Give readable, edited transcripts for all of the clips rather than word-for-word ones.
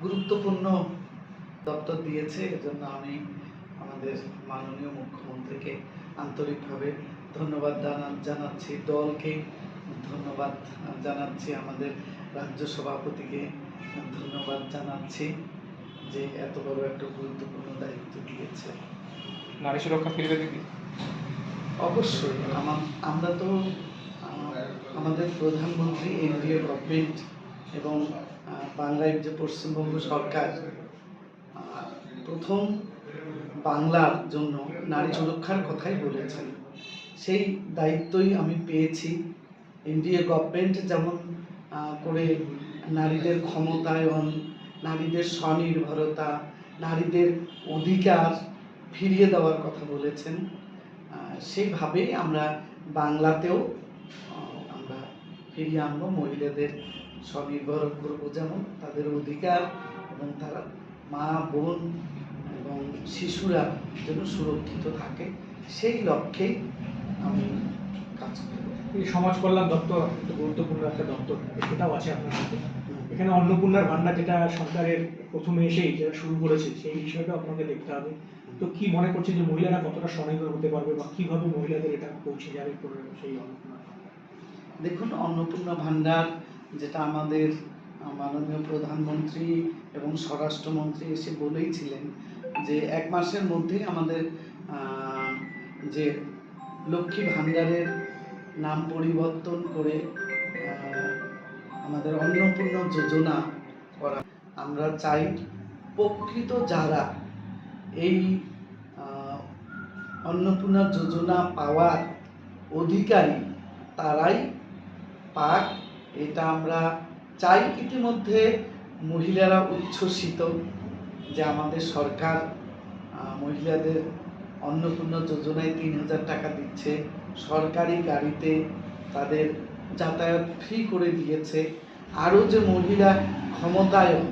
গুরুত্বপূর্ণ দপ্তর দিয়েছে। এজন্য আমি আমাদের মাননীয় মুখ্যমন্ত্রীকে আন্তরিকভাবে ধন্যবাদ জানাচ্ছি, দলকে ধন্যবাদ জানাচ্ছি, আমাদের রাজ্য সভাপতিকে ধন্যবাদ জানাচ্ছি যে এত বড় একটা গুরুত্বপূর্ণ দায়িত্ব দিয়েছে। নারী সুরক্ষা ফিরবে দিদি? অবশ্যই। আমরা তো আমাদের প্রধানমন্ত্রী, এনডিএ গভর্নমেন্ট এবং বাংলায় যে পশ্চিমবঙ্গ সরকার প্রথম বাংলার জন্য নারী সুরক্ষার কথাই বলেছেন। সেই দায়িত্বই আমি পেয়েছি। এনডিএ গভর্নমেন্ট যেমন করে নারীদের ক্ষমতায়ন, নারীদের স্বনির্ভরতা, নারীদের অধিকার ফিরিয়ে দেওয়ার কথা বলেছেন, সেইভাবেই আমরা বাংলাতেও আমরা ফিরিয়ে আনবো। মহিলাদের স্বনির্ভর করবো, যেমন তাদের অধিকার এবং তারা মা, বোন এবং শিশুরা যেন সুরক্ষিত থাকে, সেই লক্ষ্যেই আমি কাজ করব। এই সমাজ কল্যাণ দপ্তর গুরুত্বপূর্ণ একটা দপ্তর, সেটাও আছে আপনার হাতে। এখানে অন্নপূর্ণার ভান্ডার, যেটা সরকারের প্রথমে এসেই যেটা শুরু করেছে, সেই বিষয়টা আপনাকে দেখতে হবে। তো কি মনে করছেন যে মহিলারা কতটা স্বনির্ভর হতে পারবে, বা কিভাবে মহিলাদের এটা পৌঁছে যাবে সেই অন্নপূর্ণা? দেখুন, অন্নপূর্ণা ভান্ডার যেটা আমাদের মাননীয় প্রধানমন্ত্রী এবং স্বরাষ্ট্রমন্ত্রী এসে বলেইছিলেন যে 1 মাসের মধ্যেই আমাদের যে লক্ষ্মী ভান্ডারের নাম পরিবর্তন করে আমাদের অন্নপূর্ণা যোজনা করা। আমরা চাই প্রকৃত যারা এই অন্নপূর্ণা যোজনা পাওয়ার অধিকারী তারাই পাক, এটা আমরা চাই। ইতিমধ্যে মহিলারা উচ্ছ্বসিত যে আমাদের সরকার মহিলাদের অন্নপূর্ণা যোজনায় 3000 টাকা দিচ্ছে, সরকারি গাড়িতে তাদের যাতায়াত ফ্রি করে দিয়েছে। আরও যে মহিলা ক্ষমতায়ন,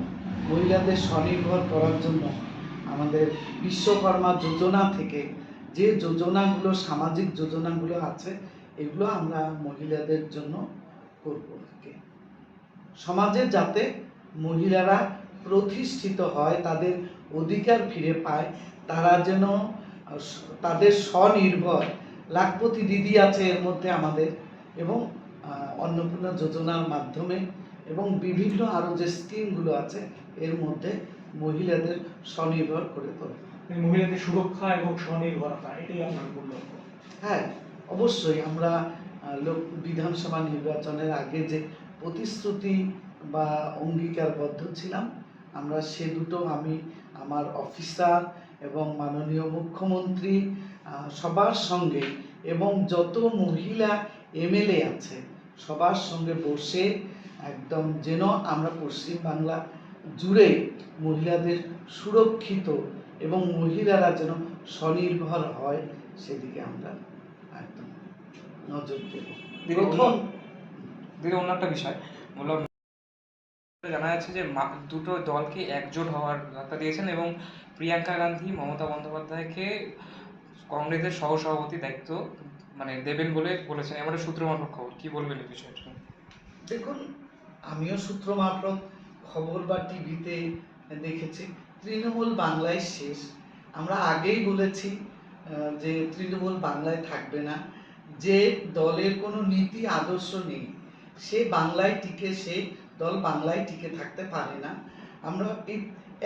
মহিলাদের স্বনির্ভর করার জন্য আমাদের বিশ্বকর্মা যোজনা থেকে যে যোজনাগুলো, সামাজিক যোজনাগুলো আছে, এগুলো আমরা মহিলাদের জন্য করব। সমাজে যাতে মহিলারা প্রতিষ্ঠিত হয়, তাদের অধিকার ফিরে পায়, তারা যেন তাদের স্বনির্ভর। লাখপতি দিদি আছে এর মধ্যে আমাদের, এবং অন্নপূর্ণা যোজনার মাধ্যমে এবং বিভিন্ন আরও যে স্কিমগুলো আছে এর মধ্যে মহিলাদের স্বনির্ভর করে তোলে। মহিলাদের সুরক্ষা এবং স্বনির্ভরতা, এটাই আপনার মূল লক্ষ্য? হ্যাঁ, অবশ্যই। আমরা বিধানসভা নির্বাচনের আগে যে প্রতিশ্রুতি বা অঙ্গীকারবদ্ধ ছিলাম, আমরা সে দুটো আমি আমার অফিসার এবং মাননীয় মুখ্যমন্ত্রী সবার সঙ্গে এবং যত মহিলা এমএলএ আছে সবার সঙ্গে বসে একদম যেন আমরা পশ্চিমবাংলা জুড়ে মহিলাদের সুরক্ষিত এবং মহিলারা যেন স্বনির্ভর হয়, সেদিকে আমরা একদম নজর দেব। প্রথম অন্য একটা বিষয় বললাম, জানা যাচ্ছে যে দুটো দলকে একজোট হওয়ার বার্তা দিয়েছেন এবং প্রিয়াঙ্কা গান্ধী মমতা বন্দ্যোপাধ্যায়কে কংগ্রেসের সহসভাপতি দায়িত্ব দেবেন বলে বলেছেন। এবার সূত্র মারফত খবর, কি বলবেন এই বিষয়টা? দেখুন, আমিও সূত্র মারফত খবর বা টিভিতে দেখেছি, তৃণমূল বাংলায় শেষ। আমরা আগেই বলেছি যে তৃণমূল বাংলায় থাকবে না। যে দলের কোনো নীতি আদর্শ নেই সে বাংলায় টিকে, সে দল বাংলায় টিকে থাকতে পারে না। আমরা এই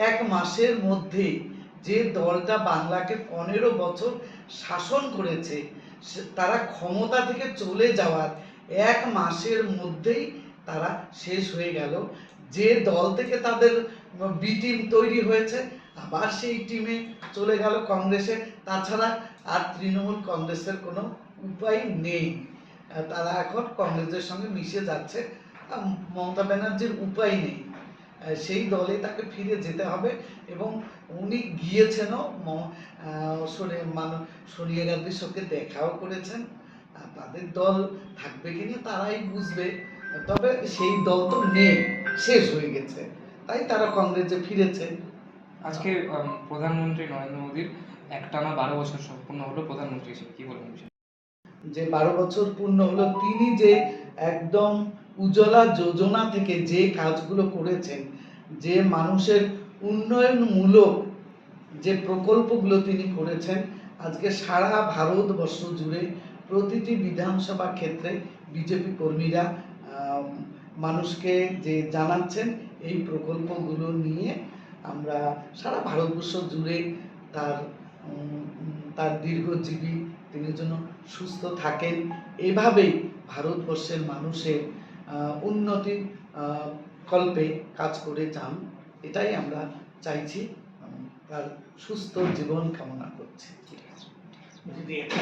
1 মাসের মধ্যেই যে দলটা বাংলাকে 15 বছর শাসন করেছে, তারা ক্ষমতা থেকে চলে যাওয়ার 1 মাসের মধ্যেই তারা শেষ হয়ে গেল। যে দল থেকে তাদের বি টিম তৈরি হয়েছে, আবার সেই টিমে চলে গেল কংগ্রেসে। তাছাড়া আর তৃণমূল কংগ্রেসের কোনো উপায় নেই। তারা এখন কংগ্রেসের সঙ্গে মিশে যাচ্ছে। মমতা ব্যানার্জির উপায় নেই, সেই দলে তাকে ফিরে যেতে হবে। এবং উনি গিয়েছেনও, সোনিয়া গান্ধীর সঙ্গে দেখাও করেছেন। তাদের দল থাকবে কিনা তারাই বুঝবে, তবে সেই দল তো নেই, শেষ হয়ে গেছে, তাই তারা কংগ্রেসে ফিরেছে। আজকে প্রধানমন্ত্রী নরেন্দ্র মোদীর একটানা 12 বছর সম্পূর্ণ হলো প্রধানমন্ত্রী হিসেবে, কি বলবেন? যে 12 বছর পূর্ণ হলো, তিনি যে একদম উজ্জ্বলা যোজনা থেকে যে কাজগুলো করেছেন, যে মানুষের উন্নয়নমূলক যে প্রকল্পগুলো তিনি করেছেন, আজকে সারা ভারতবর্ষ জুড়ে প্রতিটি বিধানসভা ক্ষেত্রে বিজেপি কর্মীরা মানুষকে যে জানাচ্ছেন এই প্রকল্পগুলো নিয়ে। আমরা সারা ভারতবর্ষ জুড়ে তার দীর্ঘজীবী, তিনি যেন সুস্থ থাকেন, এভাবেই ভারতবর্ষের মানুষের উন্নতি কল্পে কাজ করে যান, এটাই আমরা চাইছি। তার সুস্থ জীবন কামনা করছি। যদি একটা